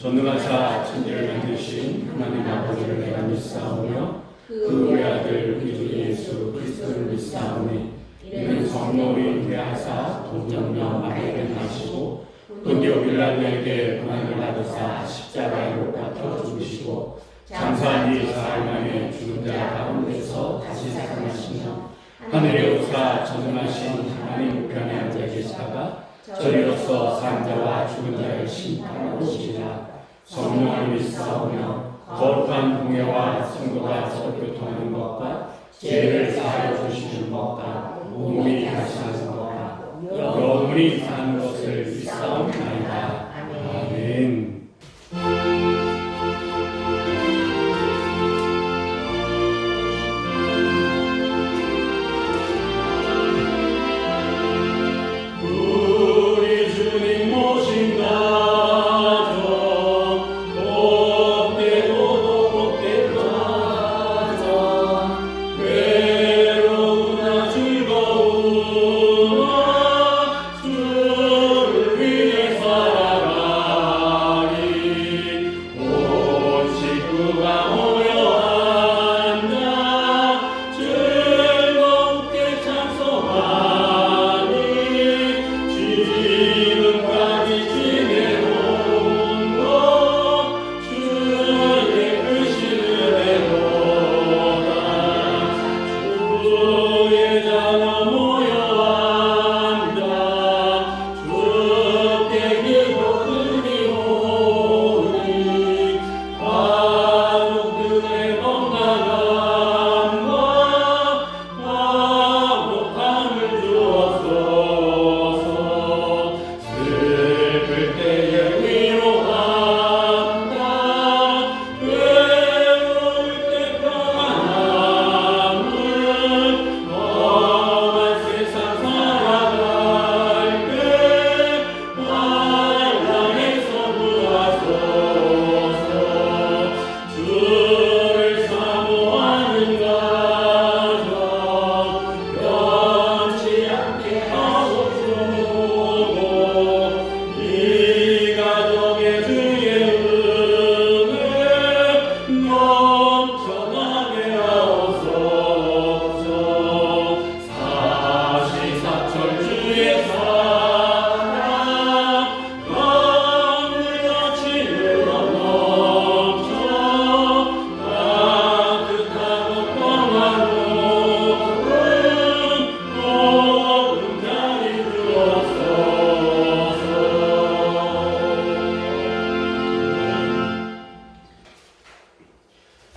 전능하사 천지를 만드신 하나님 아버지를 내가 믿사오며 그 외아들 우리 주 예수 그리스도를 믿사오니 이는 성령이 대하사 동정녀 마리아를 낳으시고 본디오 빌라도에게 고난을 받으사 십자가에 못 박혀 죽으시고 장사한 뒤 사흘 만에 죽은 자 가운데서 다시 살아나시며 하늘에 오사 전능하신 하나님 우편에 앉아 계시다가 저리로서 산자와 죽은 자를 심판하러 오시리라. 성령을 믿사오며 거룩한 공예와 성도가 서로 교통하는 것과 죄를 사하여 주시는 것과 몸이 다시 사는 것과 영원히 사는 것을 믿사옵나이다. 아멘.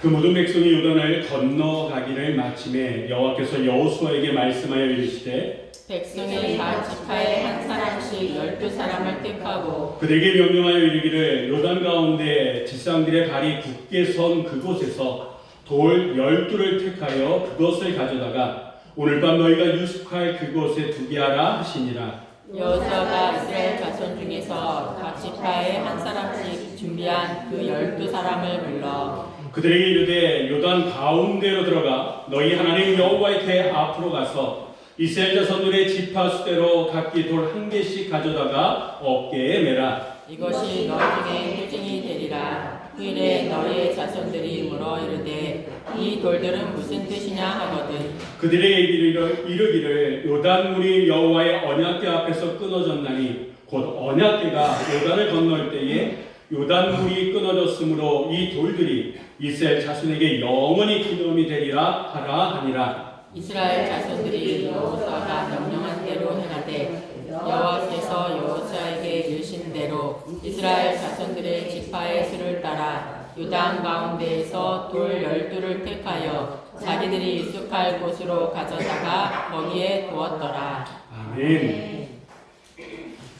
그 모든 백성이 요단을 건너가기를 마침에 여호와께서 여호수아에게 말씀하여 이르시되 백성이 각 지파에 한 사람씩 12사람을 택하고 그들에게 명령하여 이르기를 요단 가운데 지상들의 발이 굳게 선 그곳에서 돌 12를 택하여 그것을 가져다가 오늘 밤 너희가 유숙할 그곳에 두게 하라 하시니라. 여호수아가 이스라엘 자손 중에서 각 지파에 한 사람씩 준비한 그 12사람을 불러 그들에게 이르되 요단 가운데로 들어가 너희 하나님 여호와의 궤 앞으로 가서 이스라엘 자손들의 지파 수대로 각기 돌 한 개씩 가져다가 어깨에 매라. 이것이 너희 중에 표징이 되리라. 후일에 너희의 자손들이 물어 이르되 이 돌들은 무슨 뜻이냐 하거든. 그들에게 이르기를 요단물이 여호와의 언약궤 앞에서 끊어졌나니 곧 언약궤가 요단을 건널 때에 요단물이 끊어졌으므로 이 돌들이 이스라엘 자손에게 영원히 기념이 되리라 하라 하니라. 이스라엘 자손들이 여호수아가 명령한 대로 행하되 여호와께서 여호수아에게 이르신 대로 이스라엘 자손들의 지파의 수를 따라 요단 가운데에서 돌 12를 택하여 자기들이 유숙할 곳으로 가져다가 거기에 두었더라. 아멘.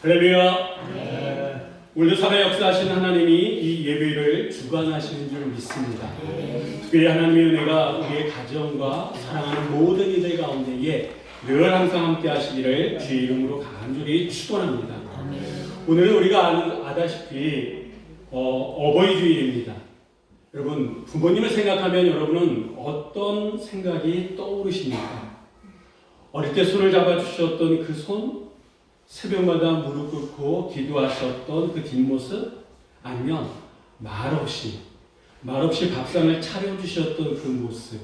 할렐루야. 오늘도 살아 역사하신 하나님이 이 예배를 주관하시는 줄 믿습니다. 특별히 하나님의 은혜가 우리의 가정과 사랑하는 모든 이들 가운데에 늘 항상 함께 하시기를 주의 이름으로 간절히 축원합니다. 오늘은 우리가 아다시피 어버이 주일입니다. 여러분, 부모님을 생각하면 여러분은 어떤 생각이 떠오르십니까? 어릴 때 손을 잡아주셨던 그 손, 새벽마다 무릎 꿇고 기도하셨던 그 뒷모습, 아니면 말없이 밥상을 차려주셨던 그 모습,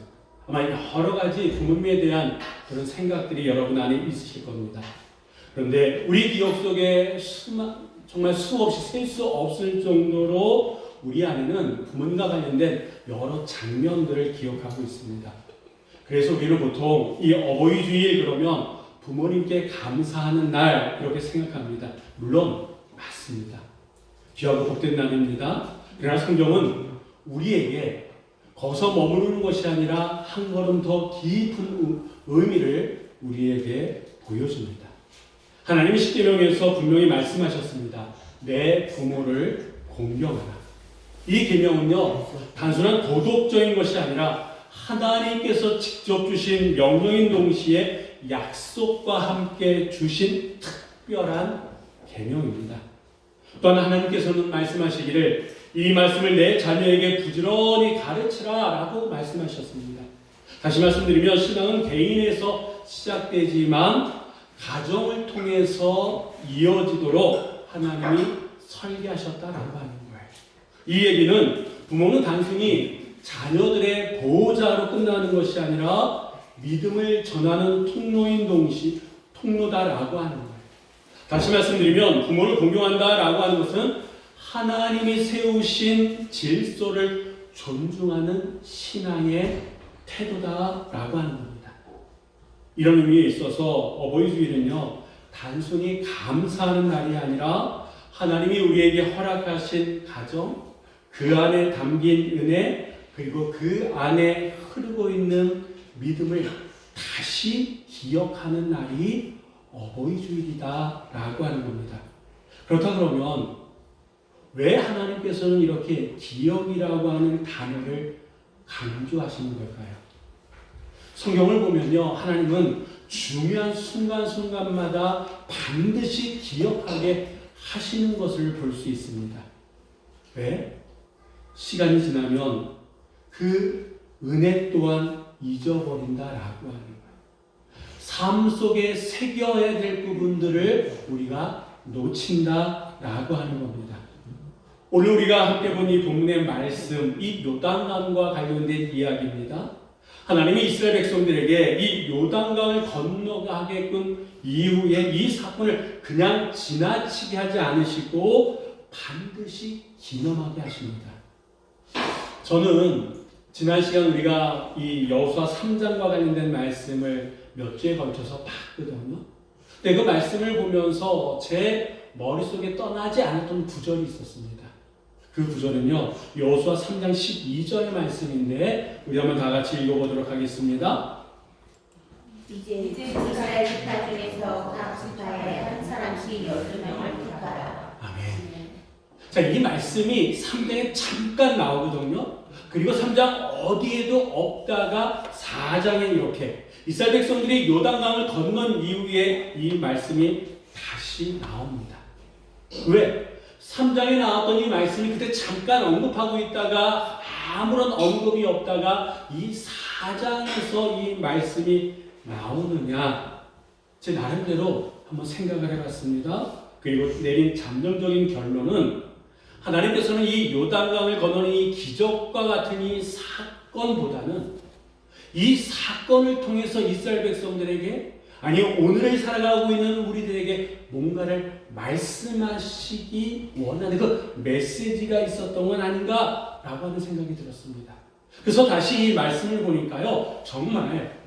아마 여러 가지 부모님에 대한 그런 생각들이 여러분 안에 있으실 겁니다. 그런데 우리 기억 속에 정말 수없이 셀 수 없을 정도로 우리 안에는 부모님과 관련된 여러 장면들을 기억하고 있습니다. 그래서 우리는 보통 이 어버이 주일 그러면 부모님께 감사하는 날 이렇게 생각합니다. 물론 맞습니다. 귀하고 복된 날입니다. 그러나 성경은 우리에게 거기서 머무르는 것이 아니라 한 걸음 더 깊은 의미를 우리에게 보여줍니다. 하나님이 십계명에서 분명히 말씀하셨습니다. 내 부모를 공경하라. 이 계명은요, 단순한 도덕적인 것이 아니라 하나님께서 직접 주신 명령인 동시에 약속과 함께 주신 특별한 계명입니다. 또한 하나님께서는 말씀하시기를 이 말씀을 내 자녀에게 부지런히 가르치라 라고 말씀하셨습니다. 다시 말씀드리면 신앙은 개인에서 시작되지만 가정을 통해서 이어지도록 하나님이 설계하셨다라고 하는 거예요. 이 얘기는 부모는 단순히 자녀들의 보호자로 끝나는 것이 아니라 믿음을 전하는 통로다라고 하는 거예요. 다시 말씀드리면 부모를 공경한다라고 하는 것은 하나님이 세우신 질서를 존중하는 신앙의 태도다라고 하는 겁니다. 이런 의미에 있어서 어버이 주일은요, 단순히 감사하는 날이 아니라 하나님이 우리에게 허락하신 가정, 그 안에 담긴 은혜, 그리고 그 안에 흐르고 있는 믿음을 다시 기억하는 날이 어버이 주일이다라고 하는 겁니다. 그렇다 그러면 왜 하나님께서는 이렇게 기억이라고 하는 단어를 강조하시는 걸까요? 성경을 보면요, 하나님은 중요한 순간순간마다 반드시 기억하게 하시는 것을 볼 수 있습니다. 왜? 시간이 지나면 그 은혜 또한 잊어버린다라고 하는 거예요. 삶 속에 새겨야 될 부분들을 우리가 놓친다라고 하는 겁니다. 오늘 우리가 함께 본 이 본문의 말씀, 이 요단강과 관련된 이야기입니다. 하나님이 이스라엘 백성들에게 이 요단강을 건너가게끔 이후에 이 사건을 그냥 지나치게 하지 않으시고 반드시 기념하게 하십니다. 저는 지난 시간 우리가 이 여호수아 3장과 관련된 말씀을 몇 주에 걸쳐서 봤거든요. 근데 그 말씀을 보면서 제 머릿속에 떠나지 않았던 구절이 있었습니다. 그 구절은요, 여호수아 3장 12절 말씀인데 우리 한번 다 같이 읽어보도록 하겠습니다. 이제 이스라엘 지파 중에서 각 지파에 한 사람씩 12명을 택하라. 아멘. 자, 이 말씀이 3장에 잠깐 나오거든요. 그리고 3장 어디에도 없다가 4장에 이렇게 이스라엘 백성들이 요단강을 건넌 이후에 이 말씀이 다시 나옵니다. 왜? 3장에 나왔던 이 말씀이 그때 잠깐 언급하고 있다가 아무런 언급이 없다가 이 4장에서 이 말씀이 나오느냐, 제 나름대로 한번 생각을 해봤습니다. 그리고 내린 잠정적인 결론은 하나님께서는 이 요단강을 건너는 이 기적과 같은 이 사건보다는 이 사건을 통해서 이스라엘 백성들에게, 아니 오늘을 살아가고 있는 우리들에게 뭔가를 말씀하시기 원하는 그 메시지가 있었던 건 아닌가라고 하는 생각이 들었습니다. 그래서 다시 이 말씀을 보니까요, 정말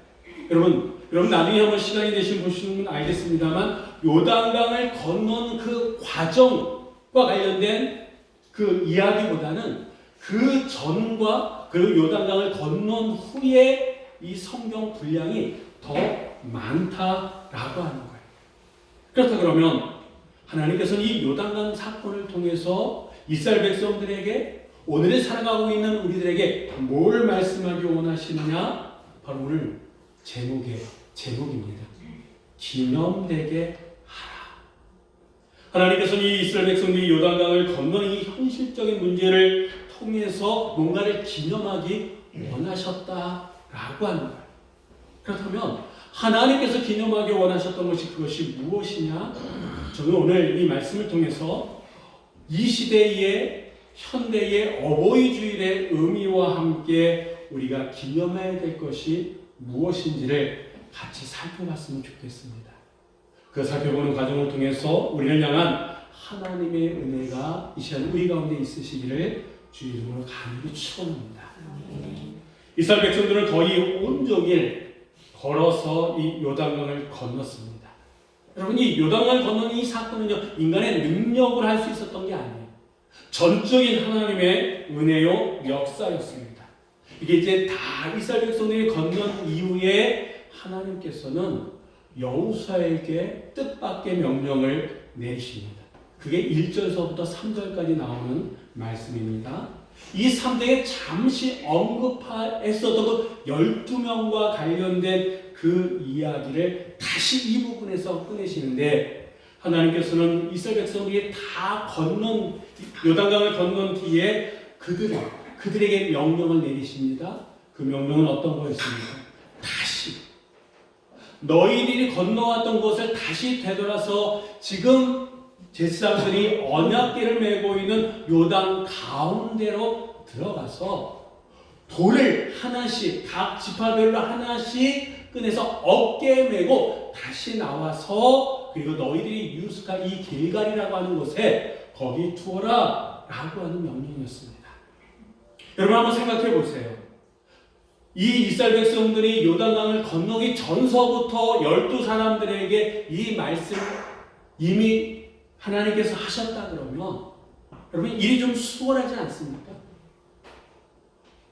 여러분 나중에 한번 시간이 되시면 보시면 알겠습니다만 요단강을 건넌 그 과정과 관련된 그 이야기보다는 그 전과 그리고 요단강을 건넌 후에 이 성경 분량이 더 많다라고 하는 거예요. 그렇다 그러면 하나님께서는 이 요단강 사건을 통해서 이스라엘 백성들에게, 오늘에 살아가고 있는 우리들에게 뭘 말씀하기 원하시느냐? 바로 오늘 제목입니다. 기념되게 하라. 하나님께서는 이 이스라엘 백성들이 요단강을 건너는 이 현실적인 문제를 통해서 뭔가를 기념하기 원하셨다라고 하는 거예요. 그렇다면 하나님께서 기념하기 원하셨던 것이 그것이 무엇이냐? 저는 오늘 이 말씀을 통해서 이 시대의 현대의 어버이주일의 의미와 함께 우리가 기념해야 될 것이 무엇인지를 같이 살펴봤으면 좋겠습니다. 그 살펴보는 과정을 통해서 우리를 향한 하나님의 은혜가 이 시간 우리 가운데 있으시기를 주 이름으로 간절히 축원합니다. 이스라엘 백성들은 거의 온종일 걸어서 이 요단강을 건넜습니다. 여러분, 이 요단강을 건너는 이 사건은요, 인간의 능력으로 할 수 있었던 게 아니에요. 전적인 하나님의 은혜요 역사였습니다. 이게 이제 다 이스라엘 백성들이 건넌 이후에 하나님께서는 여호수아에게 뜻밖의 명령을 내리십니다. 그게 1절서부터 3절까지 나오는 말씀입니다. 이 3장에 잠시 언급했었던 그 12명과 관련된 그 이야기를 다시 이 부분에서 꺼내시는데, 하나님께서는 이스라엘 백성들이 다 건넌 요단강을 건넌 뒤에 그들에게 명령을 내리십니다. 그 명령은 어떤 거였습니까? 다시 너희들이 건너왔던 곳을 다시 되돌아서 지금 제사장들이 언약궤를 메고 있는 요단 가운데로 들어가서 돌을 하나씩 각 지파별로 하나씩 꺼내서 어깨에 메고 다시 나와서, 그리고 너희들이 유스카 이 길갈이라고 하는 곳에 거기 두어라 라고 하는 명령이었습니다. 여러분 한번 생각해 보세요. 이 이스라엘 백성들이 요단강을 건너기 전서부터 12사람들에게 이 말씀 이미 하나님께서 하셨다 그러면 여러분 일이 좀 수월하지 않습니까?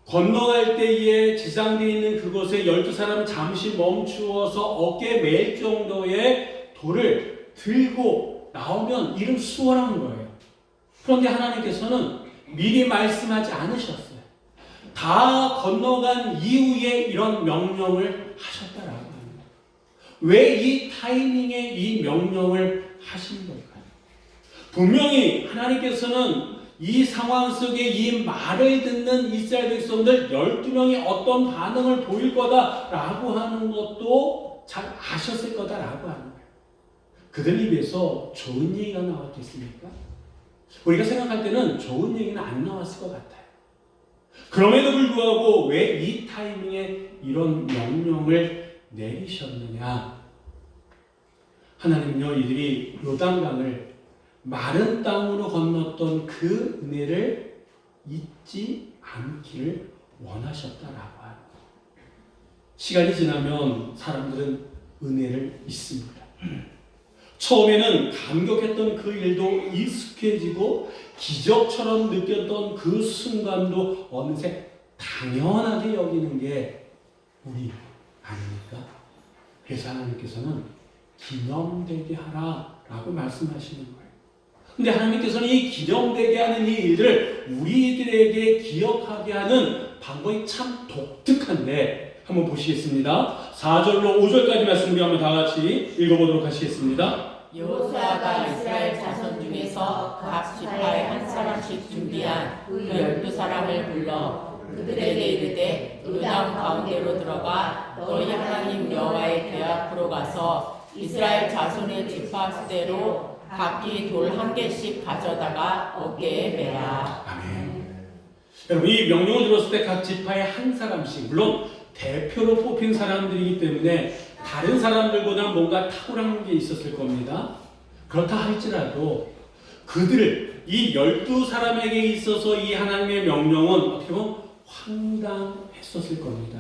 건너갈 때에 지상되어 있는 그곳에 12사람은 잠시 멈추어서 어깨에 맬 정도의 돌을 들고 나오면 일은 수월한 거예요. 그런데 하나님께서는 미리 말씀하지 않으셨어요. 다 건너간 이후에 이런 명령을 하셨다라고 합니다. 왜 이 타이밍에 이 명령을 하신 걸까요? 분명히 하나님께서는 이 상황 속에 이 말을 듣는 이스라엘 백성들 12명이 어떤 반응을 보일 거다라고 하는 것도 잘 아셨을 거다라고 하는 거예요. 그들 입에서 좋은 얘기가 나왔겠습니까? 우리가 생각할 때는 좋은 얘기는 안 나왔을 것 같아요. 그럼에도 불구하고 왜 이 타이밍에 이런 명령을 내리셨느냐? 하나님은요, 이들이 요단강을 마른 땅으로 건넜던 그 은혜를 잊지 않기를 원하셨다라고 하는 거예요. 시간이 지나면 사람들은 은혜를 잊습니다. 처음에는 감격했던 그 일도 익숙해지고 기적처럼 느꼈던 그 순간도 어느새 당연하게 여기는 게 우리 아닙니까? 그래서 하나님께서는 기념되게 하라라고 말씀하시는 거예요. 근데 하나님께서는 이 기념되게 하는 이 일들을 우리들에게 기억하게 하는 방법이 참 독특한데 한번 보시겠습니다. 4절로 5절까지 말씀 우리 한번 다 같이 읽어보도록 하시겠습니다. 여호수아가 이스라엘 자손 중에서 각 지파에 한 사람씩 준비한 그 12사람을 불러 그들에게 이르되 요단 가운데로 들어가 너희 하나님 여호와의 궤 앞으로 가서 이스라엘 자손의 지파 수대로 각기 돌 한 개씩 가져다가 어깨에 매라. 아멘. 여러분 이 명령을 들었을 때 각 지파에 한 사람씩, 물론 대표로 뽑힌 사람들이기 때문에 다른 사람들보다 뭔가 탁월한 게 있었을 겁니다. 그렇다 할지라도 그들을 이 12사람에게 있어서 이 하나님의 명령은 어떻게 보면 황당했었을 겁니다.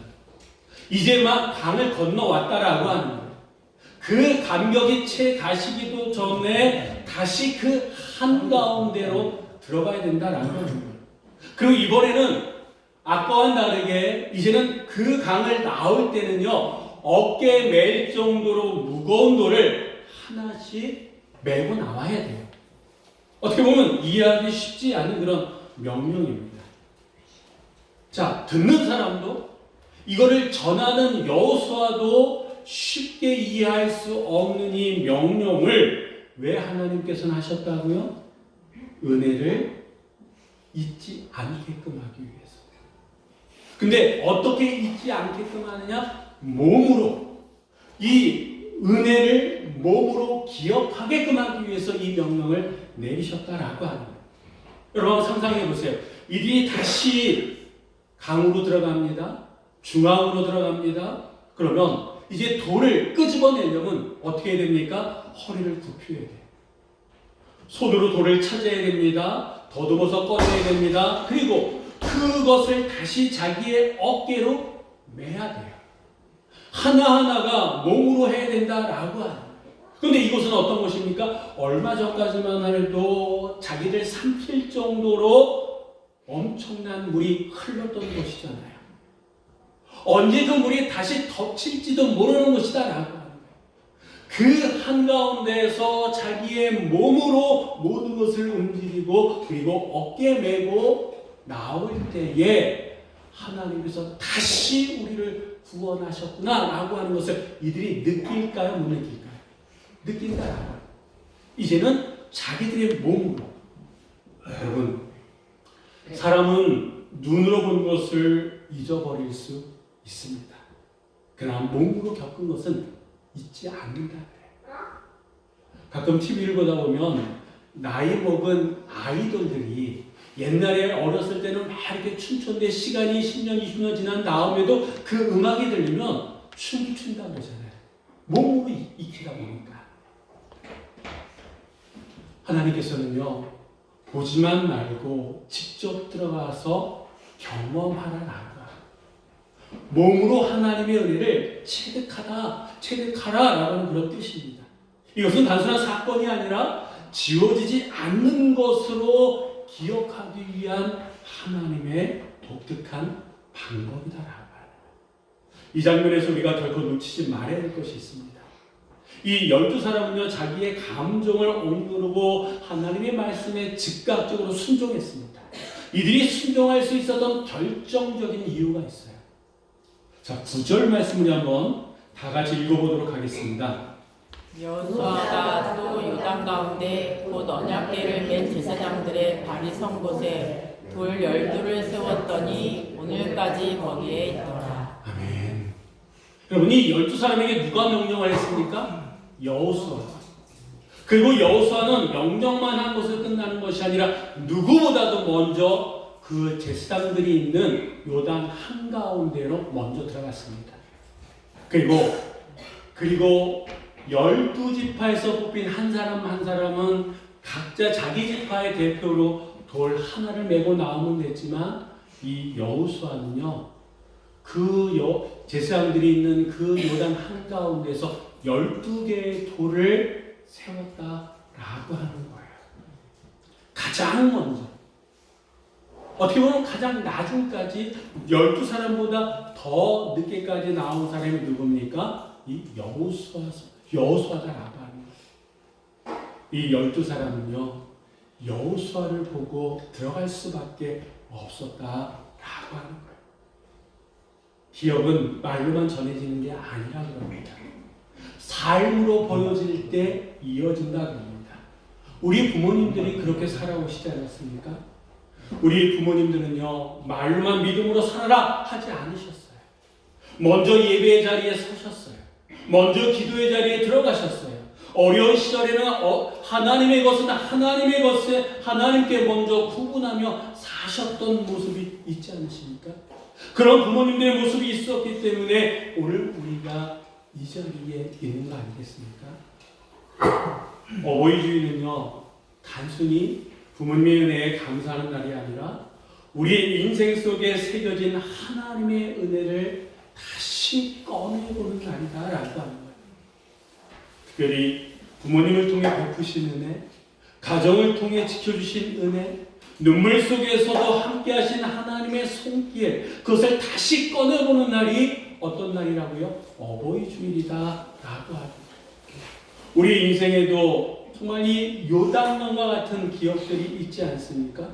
이제 막 강을 건너왔다라고 하는 거예요. 그 감격이 채 가시기도 전에 다시 그 한가운데로 들어가야 된다라는 거예요. 그리고 이번에는 아까와는 다르게 이제는 그 강을 나올 때는요, 어깨에 맬 정도로 무거운 돌을 하나씩 메고 나와야 돼요. 어떻게 보면 이해하기 쉽지 않은 그런 명령입니다. 자, 듣는 사람도 이거를 전하는 여호수아도 쉽게 이해할 수 없는 이 명령을 왜 하나님께서는 하셨다고요? 은혜를 잊지 않게끔 하기 위해서. 근데 어떻게 잊지 않게끔 하느냐? 몸으로. 이 은혜를 몸으로 기억하게끔 하기 위해서 이 명령을 내리셨다라고 하는 거예요. 여러분 상상해 보세요. 이들이 다시 강으로 들어갑니다. 중앙으로 들어갑니다. 그러면 이제 돌을 끄집어내려면 어떻게 해야 됩니까? 허리를 굽혀야 돼요. 손으로 돌을 찾아야 됩니다. 더듬어서 꺼내야 됩니다. 그리고 그것을 다시 자기의 어깨로 매야 돼요. 하나하나가 몸으로 해야 된다라고 하는 거예요. 그런데 이곳은 어떤 곳입니까? 얼마 전까지만 해도 자기를 삼킬 정도로 엄청난 물이 흘렀던 곳이잖아요. 언제 그 물이 다시 덮칠지도 모르는 곳이다라고 하는 거예요. 그 한가운데에서 자기의 몸으로 모든 것을 움직이고 그리고 어깨에 메고 나올 때에 하나님께서 다시 우리를 구원하셨구나 라고 하는 것을 이들이 느낄까요? 못 느낄까요? 느낀다라고. 이제는 자기들의 몸으로. 여러분, 사람은 눈으로 본 것을 잊어버릴 수 있습니다. 그러나 몸으로 겪은 것은 잊지 않는다. 가끔 TV를 보다 보면 나이 먹은 아이돌들이 옛날에 어렸을 때는 막 이렇게 춤췄는데 시간이 10년, 20년 지난 다음에도 그 음악이 들리면 춤을 춘다고 하잖아요. 몸으로 익히다 보니까. 하나님께서는요, 보지만 말고 직접 들어가서 경험하라라고. 몸으로 하나님의 은혜를 체득하라라고 하는 그런 뜻입니다. 이것은 단순한 사건이 아니라 지워지지 않는 것으로 기억하기 위한 하나님의 독특한 방법이다라고 합니다. 이 장면에서 우리가 결코 놓치지 말아야 할 것이 있습니다. 이 12사람은요, 자기의 감정을 억누르고 하나님의 말씀에 즉각적으로 순종했습니다. 이들이 순종할 수 있었던 결정적인 이유가 있어요. 자, 9절 말씀을 한번 다 같이 읽어보도록 하겠습니다. 여호수아가 또 요단 가운데 곧 언약궤를 맨 제사장들의 발이 선 곳에 돌 12를 세웠더니 오늘까지 거기에 있더라. 아멘. 여러분, 이 12사람에게 누가 명령을 했습니까? 여호수아. 그리고 여호수아는 명령만 한 것으로 끝나는 것이 아니라 누구보다도 먼저 그 제사장들이 있는 요단 한가운데로 먼저 들어갔습니다. 그리고 12지파에서 뽑힌 한 사람 한 사람은 각자 자기 지파의 대표로 돌 하나를 메고 나오면 됐지만 이 여호수아는요, 제사장들이 있는 그 요단 한가운데서 12개의 돌을 세웠다라고 하는 거예요. 가장 먼저. 어떻게 보면 가장 나중까지 12사람보다 더 늦게까지 나온 사람이 누굽니까? 이 여호수아다라고 하는 거예요. 이 12사람은요, 여호수아를 보고 들어갈 수밖에 없었다라고 하는 거예요. 기억은 말로만 전해지는 게 아니라고 합니다. 삶으로 보여질 때 이어진다고 합니다. 우리 부모님들이 그렇게 살아오시지 않았습니까? 우리 부모님들은요, 말로만 믿음으로 살아라 하지 않으셨어요. 먼저 예배의 자리에 서셨어요. 먼저 기도의 자리에 들어가셨어요. 어려운 시절에는 하나님의 것은 하나님의 것에 하나님께 먼저 구분하며 사셨던 모습이 있지 않으십니까? 그런 부모님들의 모습이 있었기 때문에 오늘 우리가 이 자리에 있는 거 아니겠습니까? 어버이 주일은요, 단순히 부모님의 은혜에 감사하는 날이 아니라 우리의 인생 속에 새겨진 하나님의 은혜를 다시 꺼내보는 날이다라고 하는 거예요. 특별히 부모님을 통해 베푸신 은혜, 가정을 통해 지켜주신 은혜, 눈물 속에서도 함께하신 하나님의 손길, 그것을 다시 꺼내보는 날이 어떤 날이라고요? 어버이 주일이다라고 합니다. 우리 인생에도 정말 이 요단강과 같은 기억들이 있지 않습니까?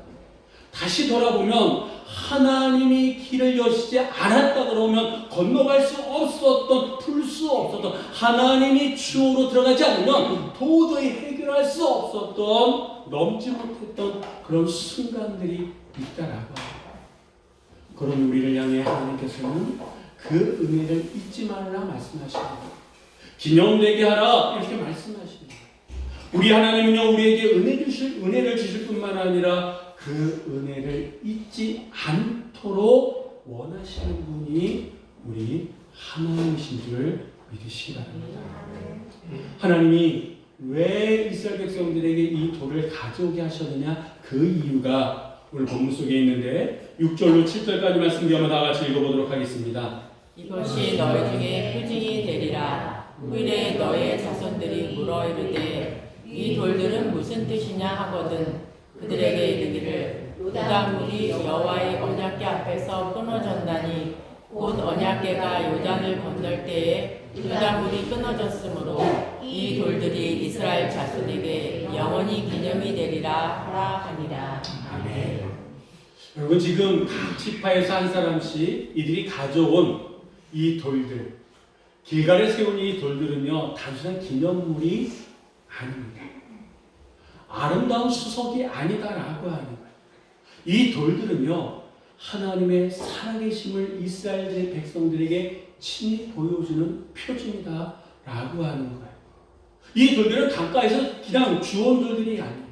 다시 돌아보면 하나님이 길을 여시지 않았다 그러면 건너갈 수 없었던, 풀 수 없었던, 하나님이 주어로 들어가지 않으면 도저히 해결할 수 없었던, 넘지 못했던 그런 순간들이 있다라고 합니다. 그런 우리를 향해 하나님께서는 그 은혜를 잊지 말라 말씀하십니다. 기념되게 하라 이렇게 말씀하십니다. 우리 하나님은요, 우리에게 은혜를 주실 뿐만 아니라 그 은혜를 잊지 않도록 원하시는 분이 우리 하나님이신 줄 믿으시기 바랍니다. 하나님이 왜 이스라엘 백성들에게 이 돌을 가져오게 하셨느냐, 그 이유가 오늘 본문 속에 있는데 6절로 7절까지 말씀 한번 다 같이 읽어보도록 하겠습니다. 이것이 너희 중에 표징이 되리라. 후일에 너의 자손들이 물어 이르되 이 돌들은 무슨 뜻이냐 하거든 그들에게 이르기를 요단물이 여호와의 언약궤 앞에서 끊어졌나니 곧 언약궤가 요단을 건널 때에 요단물이 끊어졌으므로 이 돌들이 이스라엘 자손에게 영원히 기념이 되리라 하라 하니라. 아멘. 여러분, 지금 각 지파에서 한 사람씩 이들이 가져온 이 돌들, 길갈에 세운 이 돌들은요, 단순한 기념물이 아닙니다. 아름다운 수석이 아니다라고 하는 거예요. 이 돌들은요, 하나님의 살아계심을 이스라엘 백성들에게 친히 보여주는 표징이다라고 하는 거예요. 이 돌들은 강가에서 그냥 주운 돌들이 아니에요.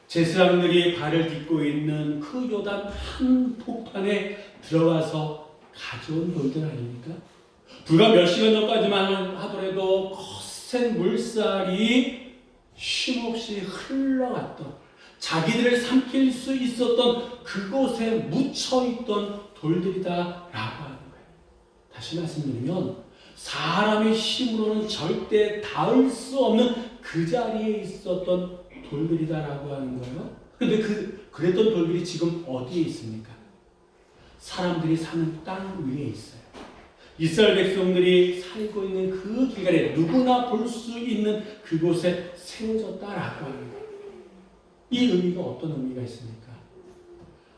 제사장들이 발을 딛고 있는 그 요단 한복판에 들어가서 가져온 돌들 아닙니까? 불과 몇 시간 전까지만 하더라도 거센 물살이 쉼없이 흘러갔던, 자기들을 삼킬 수 있었던 그곳에 묻혀있던 돌들이다라고 하는 거예요. 다시 말씀드리면 사람의 힘으로는 절대 닿을 수 없는 그 자리에 있었던 돌들이다라고 하는 거예요. 그런데 그랬던 돌들이 지금 어디에 있습니까? 사람들이 사는 땅 위에 있어요. 이스라엘 백성들이 살고 있는 그 길갈에 누구나 볼 수 있는 그곳에 세워졌다라고 하는 거예요. 이 의미가 어떤 의미가 있습니까?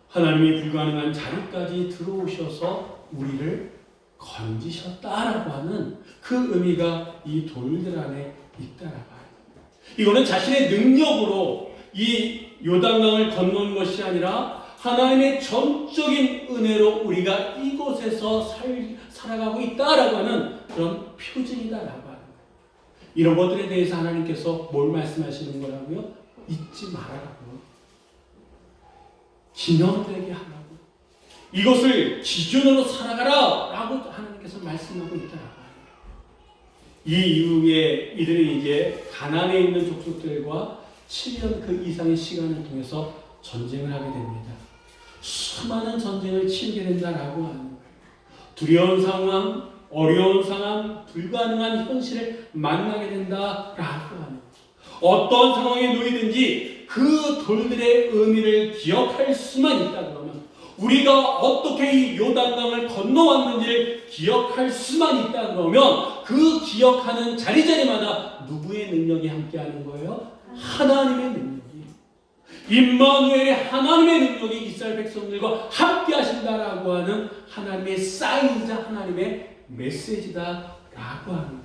하나님이 불가능한 자리까지 들어오셔서 우리를 건지셨다라고 하는 그 의미가 이 돌들 안에 있다라고 하는 거예요. 이거는 자신의 능력으로 이 요단강을 건너는 것이 아니라 하나님의 전적인 은혜로 우리가 이곳에서 살아가고 있다라고 하는 그런 표징이다라고 하는 거예요. 이런 것들에 대해서 하나님께서 뭘 말씀하시는 거라고요? 잊지 말아라고, 기념되게 하라고, 이것을 기준으로 살아가라 라고 하나님께서 말씀하고 있다라고 합니다. 이 이후에 이들은 이제 가나안에 있는 족속들과 7년 그 이상의 시간을 통해서 전쟁을 하게 됩니다. 수많은 전쟁을 치르게 된다라고 하는 거예요. 두려운 상황, 어려운 상황, 불가능한 현실을 만나게 된다라고 하는 거예요. 어떤 상황에 놓이든지 그 돌들의 의미를 기억할 수만 있다 그러면, 우리가 어떻게 이 요단강을 건너왔는지를 기억할 수만 있다 그러면, 그 기억하는 자리자리마다 누구의 능력이 함께하는 거예요? 하나님의 능력이, 임마누엘의 하나님의 능력이 이스라엘 백성들과 함께 하신다라고 하는 하나님의 사인이자 하나님의 메시지다라고 하는 거예요.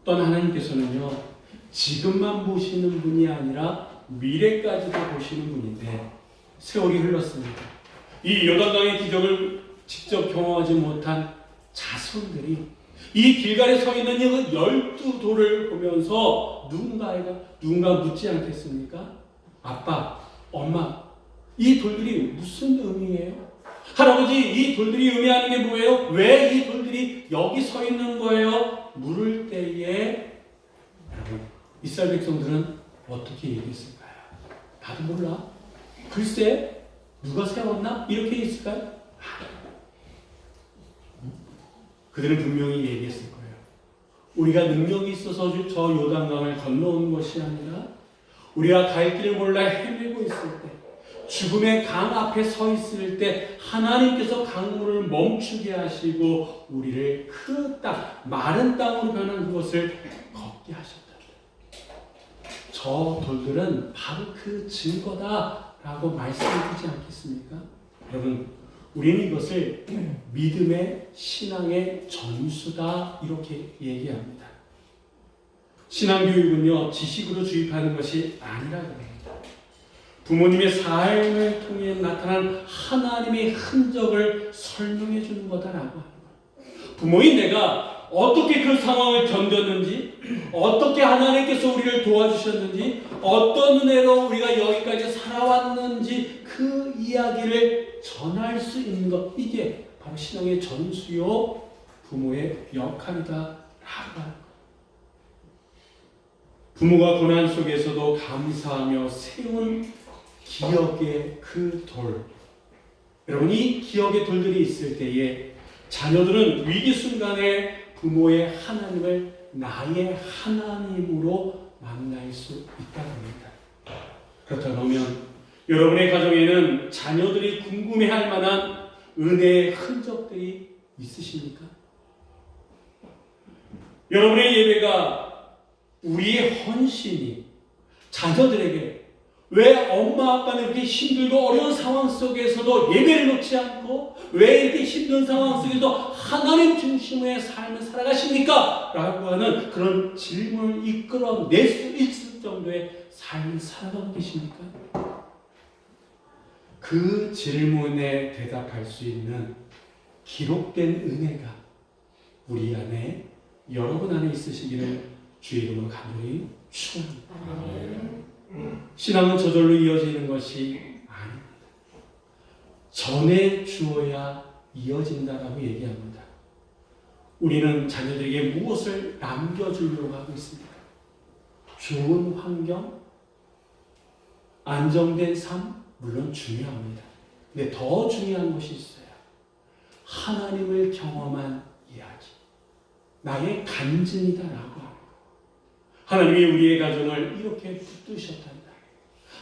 또한 하나님께서는요, 지금만 보시는 분이 아니라 미래까지도 보시는 분인데, 세월이 흘렀습니다. 이 요단강의 기적을 직접 경험하지 못한 자손들이 이 길갈에 서 있는 이 12돌을 보면서 누군가 묻지 않겠습니까? 아빠, 엄마, 이 돌들이 무슨 의미예요? 할아버지, 이 돌들이 의미하는 게 뭐예요? 왜 이 돌들이 여기 서 있는 거예요? 물을 때에 여러분, 이스라엘 백성들은 어떻게 얘기했을까요? 나도 몰라. 글쎄, 누가 세웠나? 이렇게 있을까요? 그들은 분명히 얘기했을 거예요. 우리가 능력이 있어서 저 요단강을 건너온 것이 아니라, 우리가 갈 길을 몰라 헤매고 있을 때, 죽음의 강 앞에 서 있을 때 하나님께서 강물을 멈추게 하시고 우리를 그 땅, 마른 땅으로 변한 그것을 걷게 하셨다. 저 돌들은 바로 그 증거다라고 말씀해주지 않겠습니까? 여러분, 우리는 이것을 믿음의 신앙의 전수다 이렇게 얘기합니다. 신앙교육은요, 지식으로 주입하는 것이 아니라 그럽니다. 부모님의 삶을 통해 나타난 하나님의 흔적을 설명해 주는 거다라고 하는 거예요. 부모인 내가 어떻게 그 상황을 견뎠는지, 어떻게 하나님께서 우리를 도와주셨는지, 어떤 은혜로 우리가 여기까지 살아왔는지 그 이야기를 전할 수 있는 것, 이게 바로 신앙의 전수요 부모의 역할이다라고 하는 것. 부모가 고난 속에서도 감사하며 세운 기억의 그 돌. 여러분, 이 기억의 돌들이 있을 때에 자녀들은 위기 순간에 부모의 하나님을 나의 하나님으로 만날 수 있다는 겁니다. 그렇다면 여러분의 가정에는 자녀들이 궁금해할 만한 은혜의 흔적들이 있으십니까? 여러분의 예배가 우리의 헌신이 자녀들에게 왜 엄마 아빠는 이렇게 힘들고 어려운 상황 속에서도 예배를 놓지 않고 왜 이렇게 힘든 상황 속에도 하나님 중심의 삶을 살아가십니까? 라고 하는 그런 질문을 이끌어낼 수 있을 정도의 삶을 살아가고 계십니까? 그 질문에 대답할 수 있는 기록된 은혜가 우리 안에, 여러분 안에 있으시기를 주의 이름으로 간절히 축원합니다. 신앙은 저절로 이어지는 것이 아닙니다. 전해 주어야 이어진다라고 얘기합니다. 우리는 자녀들에게 무엇을 남겨주려고 하고 있습니까? 좋은 환경, 안정된 삶, 물론 중요합니다. 근데 더 중요한 것이 있어요. 하나님을 경험한 이야기. 나의 간증이다라고 합니다. 하나님이 우리의 가정을 이렇게 붙드셨단다.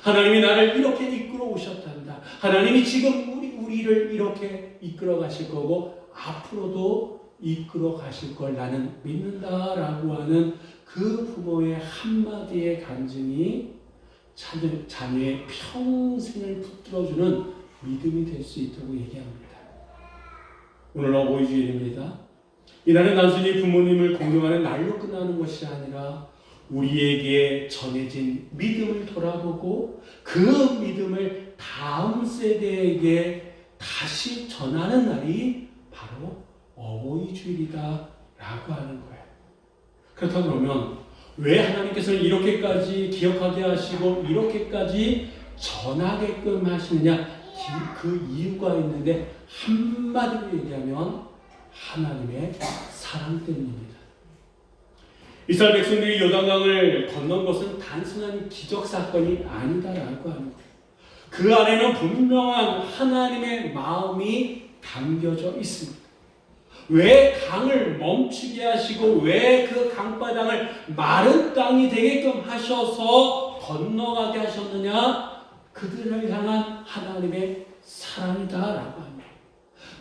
하나님이 나를 이렇게 이끌어 오셨단다. 하나님이 지금 우리를 이렇게 이끌어 가실 거고 앞으로도 이끌어 가실 걸 나는 믿는다라고 하는 그 부모의 한마디의 간증이 자녀의 평생을 붙들어주는 믿음이 될 수 있다고 얘기합니다. 오늘 어버이 주일입니다. 이날은 단순히 부모님을 공경하는 날로 끝나는 것이 아니라 우리에게 전해진 믿음을 돌아보고 그 믿음을 다음 세대에게 다시 전하는 날이 바로 어버이 주일이다라고 하는 거예요. 그렇다 그러면 왜 하나님께서는 이렇게까지 기억하게 하시고 이렇게까지 전하게끔 하시느냐? 그 이유가 있는데 한마디로 얘기하면 하나님의 사랑 때문입니다. 이스라엘 백성들이 요단강을 건넌 것은 단순한 기적 사건이 아니다라고 하는 거예요. 그 안에는 분명한 하나님의 마음이 담겨져 있습니다. 왜 강을 멈추게 하시고 왜 그 강바닥을 마른 땅이 되게끔 하셔서 건너가게 하셨느냐? 그들을 향한 하나님의 사랑이다라고 합니다.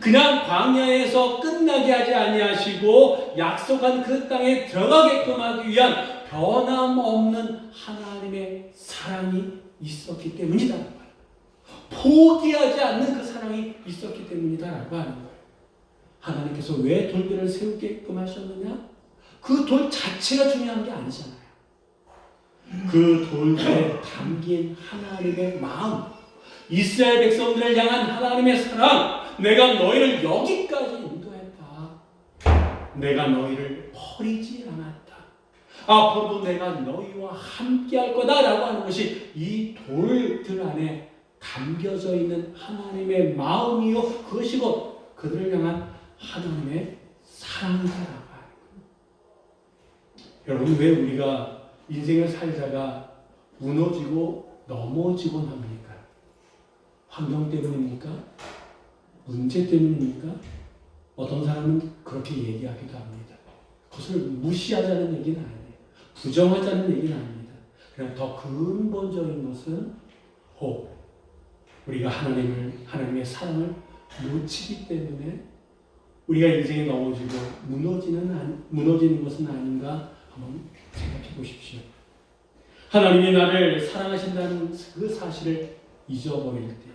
그냥 광야에서 끝나게 하지 아니하시고 약속한 그 땅에 들어가게끔 하기 위한 변함없는 하나님의 사랑이 있었기 때문이다. 포기하지 않는 그 사랑이 있었기 때문이다라고 하는 거예요. 하나님께서 왜 돌들을 세우게끔 하셨느냐? 그 돌 자체가 중요한 게 아니잖아요. 그 돌들에 담긴 하나님의 마음, 이스라엘 백성들을 향한 하나님의 사랑, 내가 너희를 여기까지 인도했다. 내가 너희를 버리지 않았다. 앞으로도 내가 너희와 함께 할 거다라고 하는 것이 이 돌들 안에 담겨져 있는 하나님의 마음이요, 그것이 곧 그들을 향한 하나님의 사랑이라고 하는 거예요. 여러분, 왜 우리가 인생을 살다가 무너지고 넘어지곤 합니까? 환경 때문입니까? 문제 때문입니까? 어떤 사람은 그렇게 얘기하기도 합니다. 그것을 무시하자는 얘기는 아니에요. 부정하자는 얘기는 아닙니다. 그냥 더 근본적인 것은 혹 우리가 하나님의 사랑을 놓치기 때문에 우리가 인생에 넘어지고 무너지는 것은 아닌가 한번 생각해 보십시오. 하나님이 나를 사랑하신다는 그 사실을 잊어버릴 때,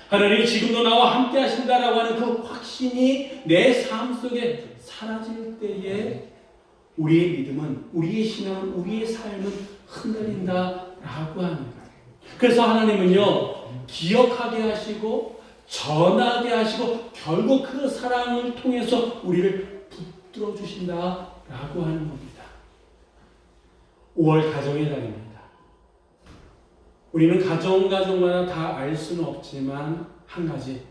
하나님이 지금도 나와 함께 하신다라고 하는 그 확신이 내 삶 속에 사라질 때에 우리의 믿음은, 우리의 신앙은, 우리의 삶은 흔들린다라고 하는 거예요. 그래서 하나님은요, 기억하게 하시고 전하게 하시고 결국 그 사랑을 통해서 우리를 붙들어 주신다라고 하는 겁니다. 5월 가정의 달입니다. 우리는 가정마다 다 알 수는 없지만 한 가지,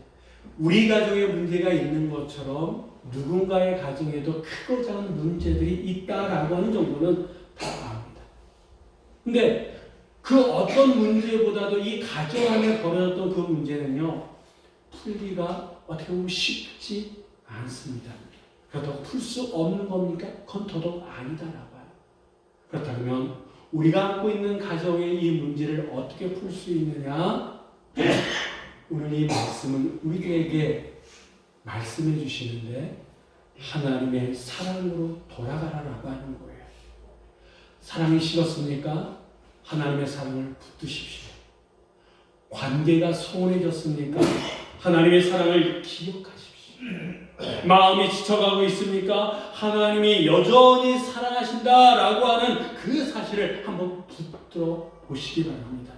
우리 가정에 문제가 있는 것처럼 누군가의 가정에도 크고 작은 문제들이 있다라고 하는 정도는 다 압니다. 근데 그 어떤 문제보다도 이 가정 안에 벌어졌던 그 문제는요, 풀기가 어떻게 보면 쉽지 않습니다. 그렇다고 풀 수 없는 겁니까? 그건 더더욱 아니다라고 해요. 그렇다면 우리가 안고 있는 가정의 이 문제를 어떻게 풀 수 있느냐? 오늘 이 말씀은 우리에게 말씀해 주시는데 하나님의 사랑으로 돌아가라라고 하는 거예요. 사랑이 식었습니까? 하나님의 사랑을 붙드십시오. 관계가 소원해졌습니까? 하나님의 사랑을 기억하십시오. 마음이 지쳐가고 있습니까? 하나님이 여전히 사랑하신다라고 하는 그 사실을 한번 붙들어 보시기 바랍니다.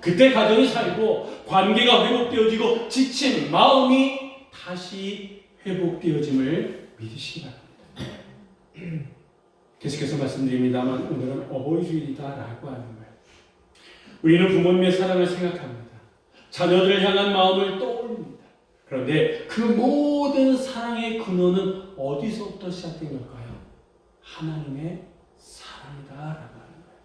그때 가정이 살고 관계가 회복되어지고 지친 마음이 다시 회복되어짐을 믿으시기 바랍니다. 계속해서 말씀드립니다만 오늘은 어버이 주일이다라고 하는 거예요. 우리는 부모님의 사랑을 생각합니다. 자녀들을 향한 마음을 떠올립니다. 그런데 그 모든 사랑의 근원은 어디서부터 시작된 걸까요? 하나님의 사랑이다라고 하는 거예요.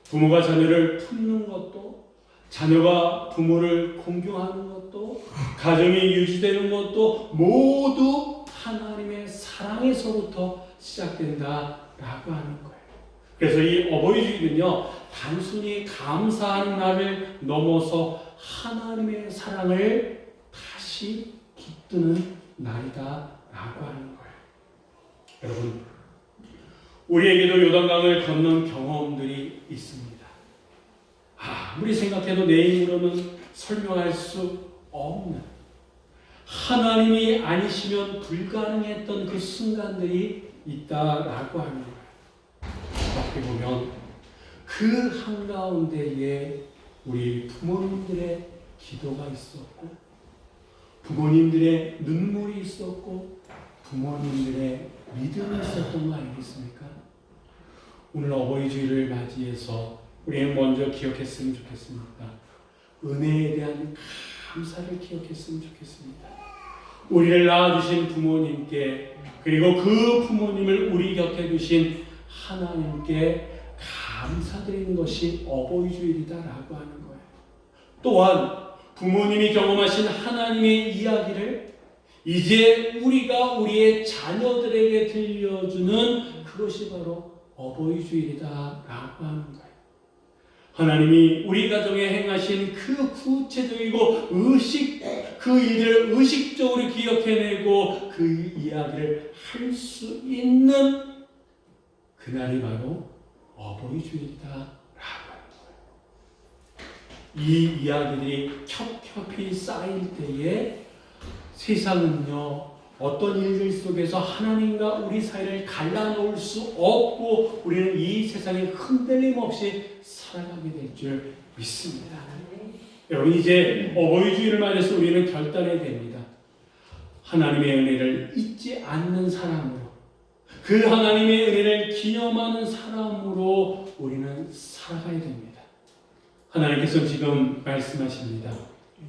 부모가 자녀를 품는 것도, 자녀가 부모를 공경하는 것도, 가정이 유지되는 것도 모두 하나님의 사랑에서부터 시작된다라고 하는 거예요. 그래서 이 어버이 주일은요, 단순히 감사하는 날을 넘어서 하나님의 사랑을 다시 붙드는 날이다라고 하는 거예요. 여러분, 우리에게도 요단강을 건넌 경험들이 있습니다. 아무리 생각해도 내 힘으로는 설명할 수 없는, 하나님이 아니시면 불가능했던 그 순간들이 있다라고 하는 거예요. 어떻게 보면 그 한가운데에 우리 부모님들의 기도가 있었고, 부모님들의 눈물이 있었고, 부모님들의 믿음이 있었던 거 아니겠습니까? 오늘 어버이 주일을 맞이해서 우리는 먼저 기억했으면 좋겠습니다. 은혜에 대한 감사를 기억했으면 좋겠습니다. 우리를 낳아주신 부모님께, 그리고 그 부모님을 우리 곁에 두신 하나님께 감사드리는 것이 어버이 주일이다라고 하는 거예요. 또한 부모님이 경험하신 하나님의 이야기를 이제 우리가 우리의 자녀들에게 들려주는 그것이 바로 어버이 주일이다라고 하는 거예요. 하나님이 우리 가정에 행하신 그 구체적이고 그 일을 의식적으로 기억해내고 그 이야기를 할 수 있는 그날이 바로 어버이 주일이다라고 하는 거예요. 이 이야기들이 겹겹이 쌓일 때에 세상은요, 어떤 일들 속에서 하나님과 우리 사이를 갈라놓을 수 없고 우리는 이 세상에 흔들림 없이 살아가게 될 줄 믿습니다. 여러분, 이제 어버이 주일을 맞아서 우리는 결단해야 됩니다. 하나님의 은혜를 잊지 않는 사람으로, 그 하나님의 은혜를 기념하는 사람으로 우리는 살아가야 됩니다. 하나님께서 지금 말씀하십니다.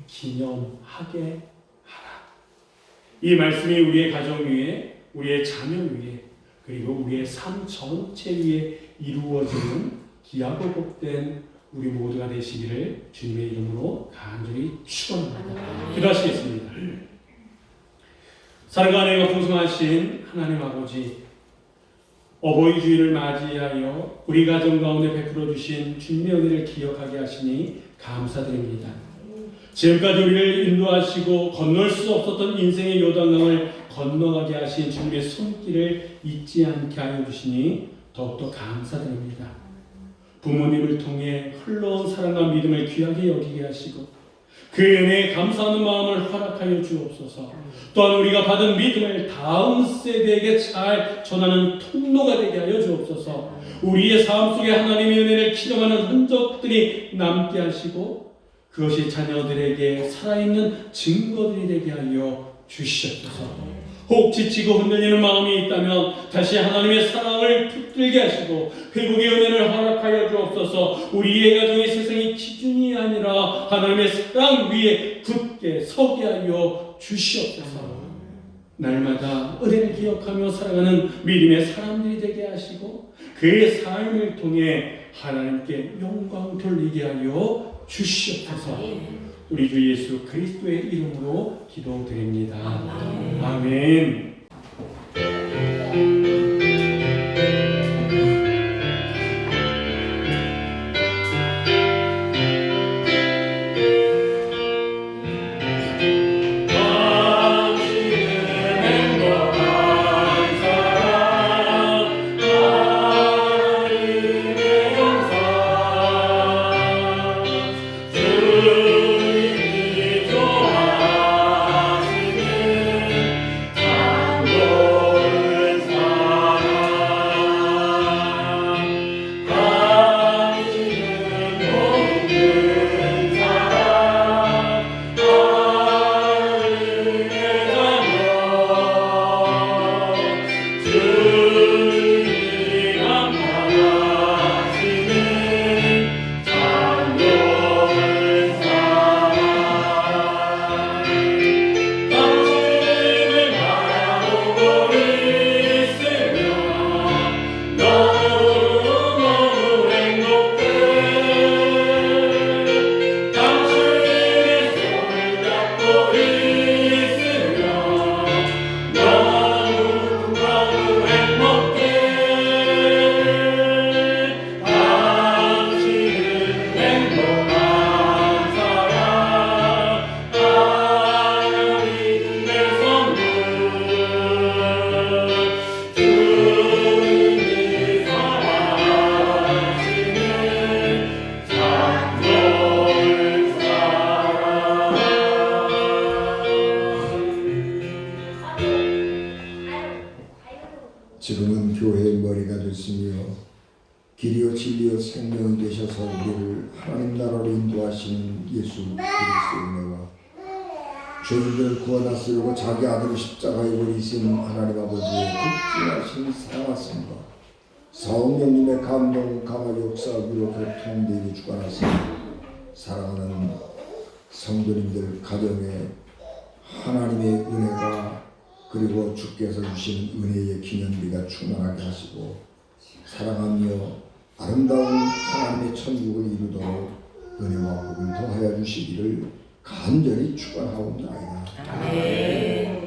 기념하게 하라. 이 말씀이 우리의 가정 위에, 우리의 자녀 위에, 그리고 우리의 삶 전체 위에 이루어지는 귀하고 복된 우리 모두가 되시기를 주님의 이름으로 간절히 축원합니다. 기도하시겠습니다. 사랑과 은혜가 풍성하신 하나님 아버지, 어버이 주일을 맞이하여 우리 가정 가운데 베풀어 주신 주님의 은혜를 기억하게 하시니 감사드립니다. 지금까지 우리를 인도하시고 건널 수 없었던 인생의 요단강을 건너가게 하신 주님의 손길을 잊지 않게 하여 주시니 더욱더 감사드립니다. 부모님을 통해 흘러온 사랑과 믿음을 귀하게 여기게 하시고 그 은혜에 감사하는 마음을 허락하여 주옵소서. 또한 우리가 받은 믿음을 다음 세대에게 잘 전하는 통로가 되게 하여 주옵소서. 우리의 삶 속에 하나님의 은혜를 기념하는 흔적들이 남게 하시고 그것이 자녀들에게 살아있는 증거들이 되게 하여 주시옵소서. 혹 지치고 흔들리는 마음이 있다면 다시 하나님의 사랑을 붙들게 하시고 회복의 은혜를 허락하여 주옵소서. 우리의 가정의 세상의 기준이 아니라 하나님의 사랑 위에 굳게 서게 하여 주시옵소서. 날마다 은혜를 기억하며 살아가는 믿음의 사람들이 되게 하시고 그의 삶을 통해 하나님께 영광 돌리게 하여 주시옵소서. 우리 주 예수 그리스도의 이름으로 기도드립니다. 아멘. 지금은 교회의 머리가 됐으며 길이요 진리요 생명이 되셔서 우리를 하나님 나라로 인도하시는 예수 그리스도의 은혜와 죄인들을 구원하시려고 자기 아들을 십자가에 버리신 하나님 아버지의 극진하신 사랑하심과 성령님의 감동 감화 역사 위로 교통되게 주관하신 사랑하는 성도님들 가정에 하나님의 은혜가 그리고 주께서 주시는 은혜의 기념비가 충만하게 하시고 사랑하며 아름다운 하나님의 천국을 이루도록 은혜와 복을 더하여 주시기를 간절히 축원하옵나이다. 아멘.